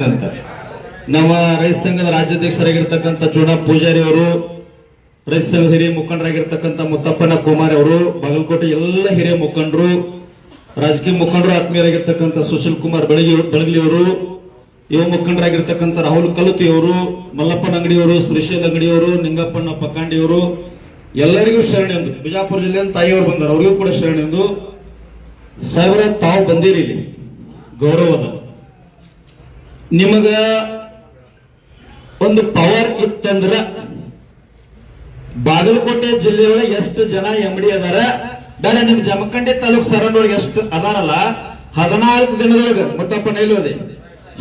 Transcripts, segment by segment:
ಅಂತ ನಮ್ಮ ರೈತ ಸಂಘದ ರಾಜ್ಯಾಧ್ಯಕ್ಷರಾಗಿರ್ತಕ್ಕಂಥ ಚೂಡಾ ಪೂಜಾರಿ ಅವರು, ರೈತ ಸಂಘದ ಹಿರಿಯ ಮುಖಂಡರಾಗಿರ್ತಕ್ಕಂಥ ಮುತ್ತಪ್ಪನ ಕುಮಾರ್ ಅವರು, ಬಾಗಲಕೋಟೆ ಎಲ್ಲ ಹಿರಿಯ ಮುಖಂಡರು, ರಾಜಕೀಯ ಮುಖಂಡರು, ಆತ್ಮೀಯರಾಗಿರ್ತಕ್ಕಂಥ ಸುಶೀಲ್ ಕುಮಾರ್ ಬೆಳಗಲಿ ಅವರು, ಯುವ ಮುಖಂಡರಾಗಿರ್ತಕ್ಕಂಥ ರಾಹುಲ್ ಕಲುತಿ ಅವರು, ಮಲ್ಲಪ್ಪನ ಅಂಗಡಿಯವರು, ಶ್ರೀಶೈಲ್ ಅಂಗಡಿಯವರು, ನಿಂಗಪ್ಪನ ಪಕ್ಕಾಂಡಿಯವರು, ಎಲ್ಲರಿಗೂ ಶರಣೆಂದು. ಬಿಜಾಪುರ ಜಿಲ್ಲೆಯಿಂದ ತಾಯಿಯವರು ಬಂದರು, ಅವರಿಗೂ ಕೂಡ ಶರಣೆಂದು. ಸಾಹೇಬ್ರ, ತಾವು ಬಂದಿರಿ ಇಲ್ಲಿ ಗೌರವನ. ನಿಮಗ ಒಂದು ಪವರ್ ಇತ್ತಂದ್ರ ಬಾಗಲಕೋಟೆ ಜಿಲ್ಲೆಯೊಳಗೆ ಎಷ್ಟು ಜನ ಎಂಬಡಿ ಅದಾರ ಬೇಡ, ನಿಮ್ ಜಮಖಂಡಿ ತಾಲೂಕ್ ಸರೌಂಡೊಳಗೆ ಎಷ್ಟು ಅದಾರಲ್ಲ, 14 ದಿನದೊಳಗ ಮುತ್ತಪ್ಪ ನೈಲೋದೆ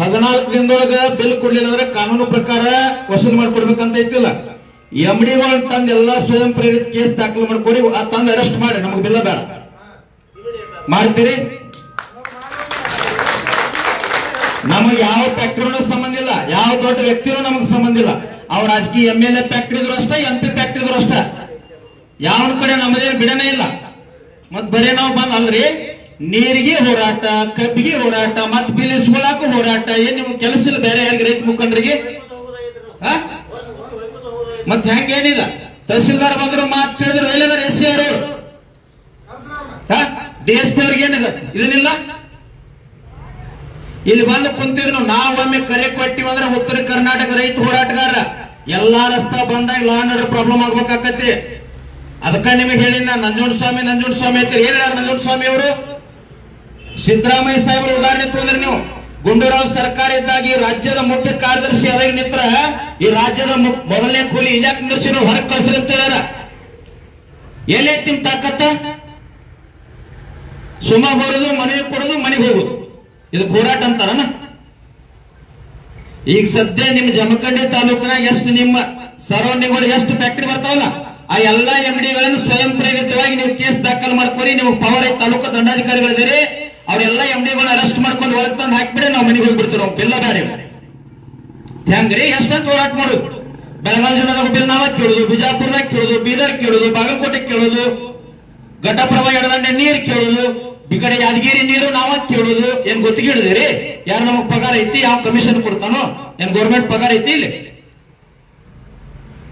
14 ದಿನದೊಳಗ ಬಿಲ್ ಕೊಡ್ಲಿಲ್ಲ ಅಂದ್ರೆ ಕಾನೂನು ಪ್ರಕಾರ ವಸೂಲ್ ಮಾಡ್ಕೊಡ್ಬೇಕಂತ ಐತಿಲ್ಲ. ಎಂಡಿಗಳು ತಂದು ಎಲ್ಲಾ ಸ್ವಯಂ ಪ್ರೇರಿತ ಕೇಸ್ ದಾಖಲು ಮಾಡ್ಕೊಡಿ, ತಂದು ಅರೆಸ್ಟ್ ಮಾಡಿ, ನಮಗ್ ಬಿಲ್ಲ ಬೇಡ. ಮಾಡ್ತೀರಿ? ನಮಗೆ ಯಾವ ಫ್ಯಾಕ್ಟ್ರಿನೂ ಸಂಬಂಧ ಇಲ್ಲ, ಯಾವ ದೊಡ್ಡ ವ್ಯಕ್ತಿನೂ ನಮಗ್ ಸಂಬಂಧ ಇಲ್ಲ. ಅವ್ರ ರಾಜಕೀಯ MLA ಫ್ಯಾಕ್ಟ್ರಿ ಇದ್ರು ಅಷ್ಟ, MP ಫ್ಯಾಕ್ಟ್ರಿ ಇದ್ರು ಅಷ್ಟ, ಯಾವ ಕಡೆ ನಮ್ಮದೇನು ಬಿಡನೇ ಇಲ್ಲ. ಮತ್ ಬರೇ ನಾವು ಬಂದ್ ಅಲ್ರಿ, ನೀರಿಗೆ ಹೋರಾಟ, ಕಬ್ಬಿಗೆ ಹೋರಾಟ, ಮತ್ ಬಿಲ್ ಇಸ್ಕೊಳಕ್ಕೂ ಹೋರಾಟ. ಏನ್ ನಿಮ್ಗೆ ಕೆಲಸ ಇಲ್ಲ ಬೇರೆ ಯಾರಿಗೆ, ರೈತ ಮುಖಂಡರಿಗೆ? ಮತ್ ಹೆಂಗೇನಿಲ್ಲ, ತಹಸೀಲ್ದಾರ್ ಬಂದ್ರು ಮಾತು ಕೇಳಿದ್ರು, ಎಲ್ಲದಾರ SC ಅವರು, DSP ಅವ್ರಿಗೆ ಏನಿದೆ ಇದನ್ನಿಲ್ಲ. ಇಲ್ಲಿ ಬಂದು ಕುಂತಿದ್ರು ನಾವು ಒಮ್ಮೆ ಕರೆ ಕೊಟ್ಟಿವಿ ಅಂದ್ರೆ ಉತ್ತರ ಕರ್ನಾಟಕ ರೈತ ಹೋರಾಟಗಾರ ಎಲ್ಲಾ ರಸ್ತಾ ಬಂದಾಗ ಲಾ ಅಂಡ್ ಆರ್ಡರ್ ಪ್ರಾಬ್ಲಮ್ ಆಗ್ಬೇಕಾಕತಿ. ಅದಕ್ಕ ನಿಮಗೆ ಹೇಳಿ ನಂಜುಂಡ ಸ್ವಾಮಿ ಅಂತ ಏನ್ ಹೇಳ ನಂಜುಂಡ ಸ್ವಾಮಿ ಅವರು? ಸಿದ್ದರಾಮಯ್ಯ ಸಾಹೇಬ್ರ ಉದಾಹರಣೆ ತಗೊಂಡ್ರಿ ನೀವು. ಗುಂಡೂರಾವ್ ಸರ್ಕಾರ ಇದ್ದಾಗ ಈ ರಾಜ್ಯದ ಮುಖ್ಯ ಕಾರ್ಯದರ್ಶಿ ಅದಾಗ ನಿಂತ್ರ ಈ ರಾಜ್ಯದ ಮೊದಲನೇ ಕೂಲಿ ಇಲ್ಯಾಕ್ ನಿಂದಿರ್ಸಿ ಹೊರಗೆ ಕಳಿಸ್ರಿ ಅಂತ ಹೇಳ್ಯಾರ. ಎಲ್ಲೈತಿ ನಿಮ್ ತಾಕತ್ತ? ಸುಮ್ಮ ಬರೋದು, ಮನೆಗೆ ಕೊಡೋದು, ಮನೆಗೆ ಹೋಗುದು, ಇದಕ್ಕೆ ಹೋರಾಟ ಅಂತಾರನ? ಈಗ ಸದ್ಯ ನಿಮ್ ಜಮಖಂಡಿ ತಾಲೂಕಿನಾಗ ಎಷ್ಟು ನಿಮ್ಮ ಸರೌಂಡಿಂಗ್ ಎಷ್ಟು ಫ್ಯಾಕ್ಟ್ರಿ ಬರ್ತಾವಲ್ಲ, ಆ ಎಲ್ಲಾ MDಗಳನ್ನು ಸ್ವಯಂ ಪ್ರೇರಿತವಾಗಿ ನೀವು ಕೇಸ್ ದಾಖಲು ಮಾಡ್ಕೊರಿ. ನಿಮಗೆ ಪವರ್ ಐತಿ, ತಾಲೂಕು ದಂಡಾಧಿಕಾರಿಗಳಿದ್ದೀರಿ, ಅವರೆಲ್ಲ MDಗಳನ್ನ ಅರೆಸ್ಟ್ ಮಾಡ್ಕೊಂಡು ಒಳಗೆ ತಂದು ಹಾಕ್ಬಿಡಿ, ನಾವು ಮನೆಗೆ ಹೋಗ್ಬಿಡ್ತೀವಿ. ಬಿಲ್ಲ ಬ್ಯಾರಿ ಹೆಂಗ್ರಿ? ಎಷ್ಟಂತ ಹೋರಾಟ ಮಾಡುದು? ಬೆಳಗಾವಿ ಜಿಲ್ಲಾದಾಗ ಬಿಲ್ ನಾವ ಕೇಳುದು, ಬಿಜಾಪುರದಾಗ ಕೇಳುದು, ಬೀದರ್ ಕೇಳುದು, ಬಾಗಲಕೋಟೆ ಕೇಳುದು, ಘಟಪ್ರಭಾ ಎಡದಂಡೆ ನೀರು ಕೇಳುದು, ಈ ಕಡೆ ಯಾದಗಿರಿ ನೀರು ನಾವ ಕೇಳುದು. ಏನ್ ಗೊತ್ತಿಗೆ ಹಿಡಿದಿರಿ? ಯಾರು ನಮಗ್ ಪಗಾರ ಐತಿ, ಯಾವ ಕಮಿಷನ್ ಕೊಡ್ತಾನೋ? ಏನ್ ಗೌರ್ಮೆಂಟ್ ಪಗಾರ ಐತಿ ಇಲ್ಲಿ?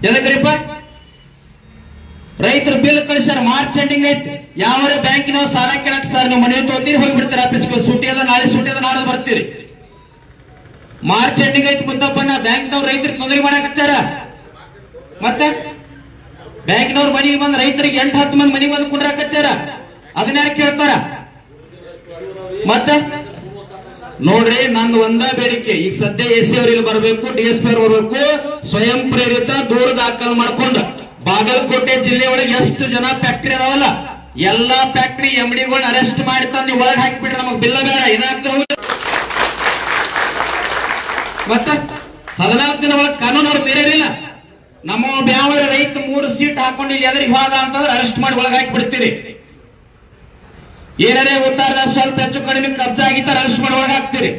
ಎದಕ್ರಿಪ್ಪ? ರೈತರು ಬಿಲ್ ಕಳಿಸ್ಯಾರ, ಮಾರ್ಚ್ ಎಂಡಿಂಗ್ ಐತಿ. ಯಾವ ಬ್ಯಾಂಕಿನ ಸಾಲ ಕೇಳಕ್ ಸರ್ ನೀವು ಮನೆ ತೋತೀರಿ, ಹೋಗ್ಬಿಡ್ತೀರ ಆಫೀಸ್ಗೆ, ಸೂಟಿ ಅದ ನಾಳೆ, ಸೂಟಿ ಅದ ನಾಳೆ ಬರ್ತೀರಿ. ಮಾರ್ಚ್ ಎಂಡಿಂಗ್ ಐತಿ ಮುತ್ತಪ್ಪನ, ಬ್ಯಾಂಕ್ನವ್ರು ರೈತರಿಗೆ ತೊಂದರೆ ಮಾಡಾಕತ್ತಾರ. ಮತ್ತೆ ಬ್ಯಾಂಕ್ನವ್ರ ಮನೆಗೆ ಬಂದ್ ರೈತರಿಗೆ 8-10 ಮಂದಿ ಮನೆಗೆ ಬಂದು ಕುಡ್ರಾಕತ್ತಾರ. ಅದನ್ನ ಯಾರು ಕೇಳ್ತಾರ? ಮತ್ತೆ ನೋಡ್ರಿ, ನಂದು ಒಂದ ಬೇಡಿಕೆ, ಈಗ ಸದ್ಯ SC ಅವ್ರು ಇಲ್ಲಿ ಬರಬೇಕು, DSP ಅವ್ರು ಬರಬೇಕು, ಸ್ವಯಂ ಪ್ರೇರಿತ ದೂರು ದಾಖಲು ಮಾಡ್ಕೊಂಡು ಬಾಗಲಕೋಟೆ ಜಿಲ್ಲೆಯೊಳಗೆ ಎಷ್ಟು ಜನ ಫ್ಯಾಕ್ಟ್ರಿ ಅದಾವಲ್ಲ ಎಲ್ಲಾ ಫ್ಯಾಕ್ಟ್ರಿ MDಗಳನ್ನ ಅರೆಸ್ಟ್ ಮಾಡಿ ತಂದು ಒಳಗೆ ಹಾಕಿಬಿಟ್ರೆ ನಮಗ್ ಬಿಲ್ಲ ಬೇಡ. ಏನಾಗ್ತಾವ? ಮತ್ತೆ 14 ದಿನ ಒಳಗೆ ಕಾನೂನು ಅವ್ರು ಬೇರೆಯಿಲ್ಲ. ನಮ್ಮ ಯಾವ ರೈತ 3 ಸೀಟ್ ಹಾಕೊಂಡು ಇಲ್ಲಿ ಎದ್ರಿಗೆ ಹೋದ ಅಂತಂದ್ರೆ ಅರೆಸ್ಟ್ ಮಾಡಿ ಒಳಗೆ ಹಾಕಿ ಬಿಡ್ತೀರಿ. ಏನಾರೇ ಉತ್ತಾರ ಸ್ವಲ್ಪ ಹೆಚ್ಚು ಕಡಿಮೆ ಕಬ್ಜಾ ಆಗಿತ್ತಾರ ಅರೆಸ್ಟ್ ಮಾಡಿ ಒಳಗೆ ಹಾಕ್ತೀರಿ.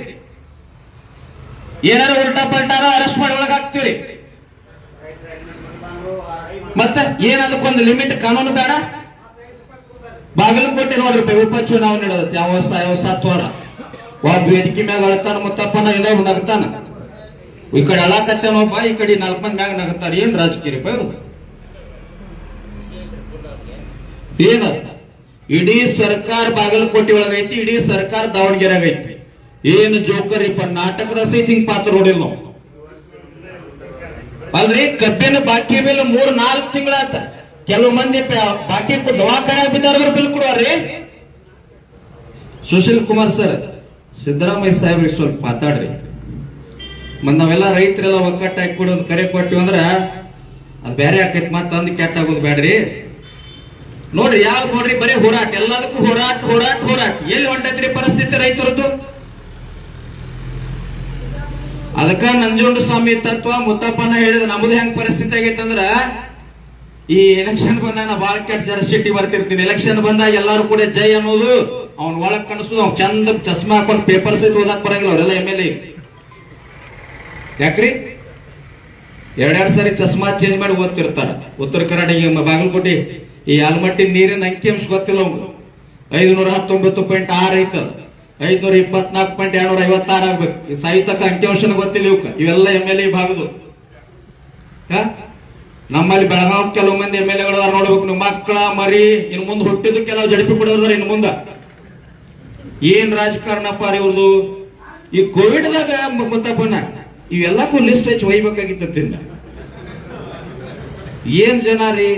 ಏನಾರು ಉಲ್ಟಾ ಪಲ್ಟಾರ ಅರೆಸ್ಟ್ ಮಾಡಿ ಒಳಗೆ ಹಾಕ್ತೀರಿ. ಮತ್ತೆ ಏನದಕ್ಕೊಂದು ಲಿಮಿಟ್ ಕಾನೂನು ಬೇಡ? ಬಾಗಲಕೋಟೆ ನೋಡ್ರಿ, ಉಪಚುನಾವಣೆ ನಡೆದತ್ತೆ, ಯಾವ 7 ವಾರ ಒಬ್ಬ ವೇದಿಕೆ ಮ್ಯಾಗ ಅಳತಾನ ಮುತ್ತಪ್ಪನ, ಇನ್ನೊಬ್ಬ ನಗತಾನ. ಈ ಕಡೆ ಅಳಾಕತ್ತೇನೊಬ್ಬ, ಈ ಕಡೆ 4 ಮಂದಿ ಮ್ಯಾಗ ನಗತಾರ. ಏನ್ ರಾಜಕೀಯ ಇವರು? ಏನ ಇಡೀ ಸರ್ಕಾರ ಬಾಗಲಕೋಟೆ ಒಳಗೈತಿ, ಇಡೀ ಸರ್ಕಾರ ದಾವಣಗೆರೆಯಾಗ ಐತಿ. ಏನು ಜೋಕರಿಪ್ಪ, ನಾಟಕದ ಸಹಿತ ಹಿಂಗ್ ಪಾತ್ರ ನೋಡಿಲ್ಲ ನಾವು. ಅಲ್ರಿ, ಕಬ್ಬಿನ ಬಾಕಿ ಬಿಲ್ 3-4 ತಿಂಗಳಾತ. ಕೆಲವು ಮಂದಿ ಬಾಕಿ ದವಾಖಾನೆ ಬಿದ್ದಾರ ಬಿಲ್ ಕೊಡುವಾರ್ರಿ. ಸುಶೀಲ್ ಕುಮಾರ್ ಸರ್, ಸಿದ್ದರಾಮಯ್ಯ ಸಾಹೇಬ್ರಿಗೆ ಸ್ವಲ್ಪ ಮಾತಾಡ್ರಿ. ಮತ್ ನಾವೆಲ್ಲ ರೈತರೆಲ್ಲ ಒಗ್ಗಟ್ಟಾಗಿ ಕೊಡೋದು ಕರೆ ಕೊಟ್ಟಿವಿ ಅಂದ್ರ ಅದು ಬೇರೆ ಆಕೈತಿ, ಮತ್ತ ಅಂದ್ ಕೆಟ್ಟ ಆಗೋದು ಬೇಡ್ರಿ. ನೋಡ್ರಿ, ಯಾವ ನೋಡ್ರಿ ಬರೀ ಹೋರಾಟ, ಎಲ್ಲದಕ್ಕೂ ಹೋರಾಟ ಹೋರಾಟ ಹೋರಾಟ. ಎಲ್ಲಿ ಹೊಂಟೈತ್ರಿ ಪರಿಸ್ಥಿತಿ ರೈತರದ್ದು? ಅದಕ್ಕ ನಂಜುಂಡ ಸ್ವಾಮಿ ತತ್ವ ಮುತ್ತಪ್ಪನ ಹೇಳಿದ ನಮ್ದು ಹೆಂಗ್ ಪರಿಸ್ಥಿತಿ ಆಗೈತಂದ್ರ, ಈ ಎಲೆಕ್ಷನ್ ಬಂದಾಗ ಬಾಳ ಕೆಟ್ಟ ಜರ್ಸಿಟಿ ಬರ್ತಿರ್ತೀನಿ. ಎಲೆಕ್ಷನ್ ಬಂದಾಗ ಎಲ್ಲಾರು ಕೂಡ ಜೈ ಅನ್ನೋದು, ಅವ್ನ ಒಳಗ್ ಕಾಣಿಸೋದು, ಅವ್ನ ಚಂದ ಚಸ್ಮಾ ಹಾಕೊಂಡು ಪೇಪರ್ ಸಹಿತ ಓದಾಕ್ ಬರಂಗಿಲ್ಲ ಅವರೆಲ್ಲ MLA. ಯಾಕ್ರಿ? 2 ಸಾರಿ ಚಸ್ಮಾ ಚೇಂಜ್ ಮಾಡಿ ಓದ್ತಿರ್ತಾರ. ಉತ್ತರ ಕರ್ನಾಟಕ ಬಾಗಲಕೋಟೆ ಈ ಆಲ್ಮಟ್ಟಿ ನೀರಿನ ಅಂಕಿಅಂಶ ಗೊತ್ತಿಲ್ಲ, 519.6 ಐತ. 524.256 ಆಗ್ಬೇಕು. ಈ ಸಾಹಿತ್ಯಕ ಅಂಕಿಅಂಶನ ಗೊತ್ತಿಲ್ಲ ಇವಕ್ಕ. ಇವೆಲ್ಲ MLA ಭಾಗದು. ನಮ್ಮಲ್ಲಿ ಬೆಳಗಾವ್ ಕೆಲವು ಮಂದಿ MLA ಗಳು ನೋಡ್ಬೇಕು. ನೀವು ಮಕ್ಕಳ ಮರಿ ಇನ್ನು ಮುಂದೆ ಹುಟ್ಟಿದ್ದು ಕೆಲವು ಜಡಿಪಿ ಕೊಡೋದಾರ. ಇನ್ನು ಮುಂದ ಏನ್ ರಾಜಕಾರಣಪ್ಪ ಇವ್ರದು. ಈ ಕೋವಿಡ್ದಾಗ ಮುತ್ತಪ್ಪನ ಇವೆಲ್ಲಕ್ಕೂ ಲಿಸ್ಟ್ ಹಚ್ಚಿ ಒಯ್ಬೇಕಾಗಿತ್ತ. ಏನ್ ಜನ ರೀ,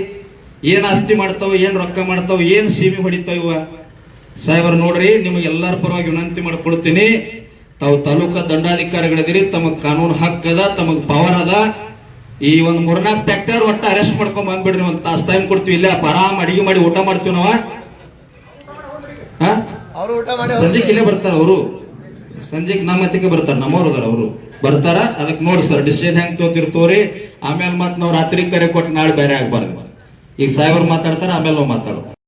ಏನ್ ಆಸ್ತಿ ಮಾಡ್ತಾವ, ಏನ್ ರೊಕ್ಕ ಮಾಡ್ತಾವ, ಏನ್ ಸೀಮೆ ಹೊಡಿತಾವ ಇವ. ಸಾಹೇಬರು ನೋಡ್ರಿ, ನಿಮಗೆ ಎಲ್ಲರ ಪರವಾಗಿ ವಿನಂತಿ ಮಾಡ್ಕೊಳ್ತೀನಿ. ತಾವು ತಾಲೂಕಾ ದಂಡಾಧಿಕಾರಿಗಳಿದಿರಿ, ತಮಗ್ ಕಾನೂನು ಹಕ್ಕದ, ತಮಗ್ ಪವರ್ ಅದ. ಈ ಒಂದ್ 3-4 ಫ್ಯಾಕ್ಟರ್ ಒಟ್ಟ ಅರೆಸ್ಟ್ ಮಾಡ್ಕೊಂಡ್ ಬಂದ್ಬಿಡ್ರಿ. ಒಂದ್ ತಾಸ್ ಟೈಮ್ ಕೊಡ್ತೀವಿ. ಇಲ್ಲ ಆರಾಮ್ ಅಡಿಗೆ ಮಾಡಿ ಊಟ ಮಾಡ್ತೀವಿ ನಾವ. ಸಂಜೆಗೆ ಇಲ್ಲೇ ಬರ್ತಾರ ಅವರು. ಸಂಜೆಗೆ ನಮ್ಮ ಮತ್ತಿಗೆ ಬರ್ತಾರ. ನಮ್ಮವ್ರು ಅದಾರ, ಅವರು ಬರ್ತಾರ. ಅದಕ್ಕೆ ನೋಡಿ ಸರ್ ಡಿಸಿಷನ್ ಹೆಂಗ್ ತೋತಿರ್ತವ್ರಿ. ಆಮೇಲೆ ಮತ್ ನಾವ್ ರಾತ್ರಿ ಕರೆ ಕೊಟ್ಟು ನಾಳೆ ಬೇರೆ ಆಗ್ಬಾರ್ದು. ಈಗ ಸಾಹೇಬರು ಮಾತಾಡ್ತಾರ, ಆಮೇಲೆ ನಾವು ಮಾತಾಡೋ.